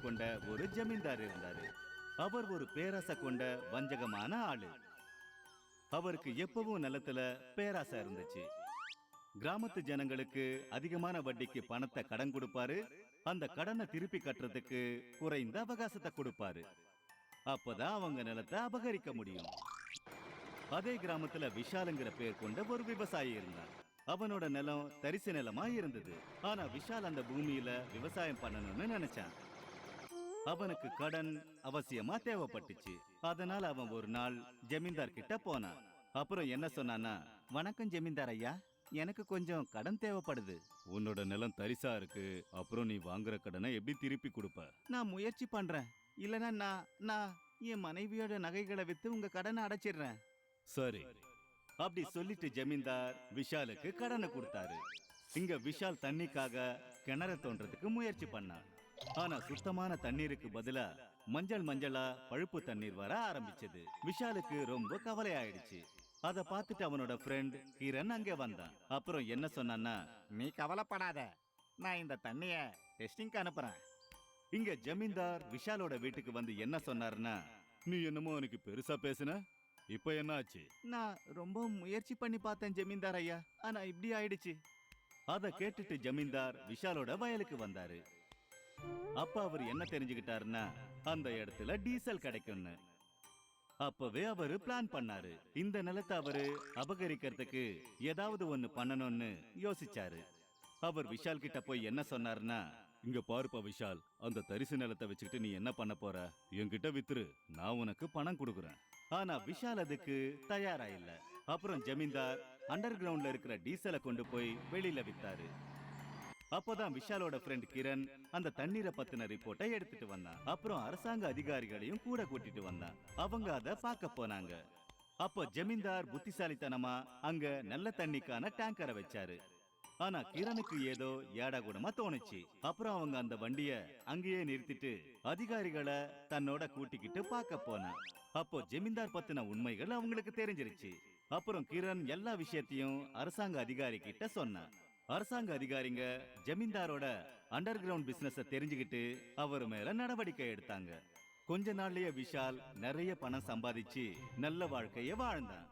கொண்ட ஒரு ஜமீன்தார் இருந்தாரு. அவர் ஒரு பேராசை கொண்ட வஞ்சகமான ஆளு. அவருக்கு எப்பவும் நிலத்துல பேராசை இருந்துச்சு. கிராமத்து ஜனங்களுக்கு அதிகமான வட்டிக்கு பணத்தை கடன் கொடுப்பாரு. அந்த கடனை திருப்பி கட்டுறதுக்கு குறைந்த அவகாசத்தை கொடுப்பாரு. அப்பதான் அவங்க நிலத்தை அபகரிக்க முடியும். அதே கிராமத்துல விஷாலுங்கிற பேர் கொண்ட ஒரு விவசாயி இருந்தான். அவனோட நிலம் தரிசு நிலமா இருந்தது. ஆனா விஷால் அந்த பூமியில விவசாயம் பண்ணணும்னு நினைச்சான். அவனுக்கு கடன் அவசியமா தேவைப்பட்டுச்சு. அதனால அவன் ஒரு நாள் ஜமீன்தார் கிட்ட போனான். அப்புறம் என்ன சொன்னான்னா, வணக்கம் ஜமீன்தார் ஐயா, எனக்கு கொஞ்சம் கடன் தேவைப்படுது. உன்னோட நிலம் தரிசா இருக்கு. அப்புறம் நீ வாங்குற கடனை எப்படி திருப்பி கொடுப்ப? நான் முயற்சி பண்றேன். இல்லனா நான் என் மனைவியோட நகைகளை வித்து உங்க கடனை அடைச்சிடுறேன். சரி, அப்படி சொல்லிட்டு ஜமீன்தார் விஷாலுக்கு கடனை கொடுத்தாரு. இங்க விஷால் தண்ணிக்காக கிணற தோன்றதுக்கு முயற்சி பண்ணான். ஆனா சுத்தமான தண்ணீருக்கு பதிலா மஞ்சளா பழுப்பு தண்ணீர் வர ஆரம்பிச்சது. விஷாலுக்கு ரொம்ப கவலை ஆயிடுச்சு. அத பார்த்துட்டு அவனோட ஃப்ரெண்ட் கிரண் அங்கே வந்தான். அப்புறம் என்ன சொன்னான்னா, நீ கவலைப்படாத, நான் இந்த தண்ணிய டெஸ்டிங்க்கு அனுப்புறேன். இங்க ஜமீன்தார் விஷாலோட வீட்டுக்கு வந்து என்ன சொன்னாருன்னா, நீ என்னமோ எனக்கு பெருசா பேசுன, இப்ப என்ன ஆச்சு? நான் ரொம்ப முயற்சி பண்ணி பார்த்தேன் ஜமீன்தார் ஐயா, ஆனா இப்படி ஆயிடுச்சு. அத கேட்டுட்டு ஜமீன்தார் விஷாலோட வயலுக்கு வந்தாரு. அப்ப அவர் என்ன தெரிஞ்சுக்கிட்டாருன்னா, அந்த இடத்துல டீசல் கிடைக்கும்னு. அப்பவே அவரு பிளான் பண்ணாரு. இந்த நிலத்தை அவரு அபகரிக்கிறதுக்கு ஏதாவது ஒண்ணு பண்ணணும்னு யோசிச்சாரு. அவர் விஷால் கிட்ட போய் என்ன சொன்னாருன்னா, இங்க பாருப்பா விஷால், அந்த தரிசு நிலத்தை வச்சுக்கிட்டு நீ என்ன பண்ண போற? என்கிட்ட வித்துரு, நான் உனக்கு பணம் கொடுக்குறேன். ஆனா விஷால் அதுக்கு தயாரா இல்ல. அப்புறம் ஜமீன்தார் அண்டர் கிரவுண்ட்ல இருக்கிற டீசலை கொண்டு போய் வெளியில வித்தாரு. அப்பதான் விஷாலோட ஃப்ரெண்ட் கிரண் அந்த தண்ணீரை பத்தின ரிப்போர்ட்டை எடுத்துட்டு வந்தான். அப்புறம் அரசாங்க அதிகாரிகளையும் கூட கூட்டிட்டு வந்தான். அவங்க அத பார்க்க போனாங்க. அப்போ ஜமீன்தார் புத்திசாலித்தனமா அங்க நல்ல தண்ணிக்கான டேங்கரை வச்சாரு. ஆனா கிரணுக்கு ஏதோ ஏடாகூடமா தோணுச்சு. அப்புறம் அவங்க அந்த வண்டிய அங்கேயே நிறுத்திட்டு அதிகாரிகளை தன்னோட கூட்டிக்கிட்டு பார்க்க போனான். அப்போ ஜமீன்தார் பத்தின உண்மைகள் அவங்களுக்கு தெரிஞ்சிருச்சு. அப்புறம் கிரண் எல்லா விஷயத்தையும் அரசாங்க அதிகாரி கிட்ட சொன்னான். அரசாங்க அதிகாரிங்க ஜமீன்தாரோட அண்டர் கிரவுண்ட் பிசினஸ் தெரிஞ்சுக்கிட்டு அவர் மேல நடவடிக்கை எடுத்தாங்க. கொஞ்ச நாள்லயே விஷால் நிறைய பணம் சம்பாதிச்சு நல்ல வாழ்க்கைய வாழ்ந்தான்.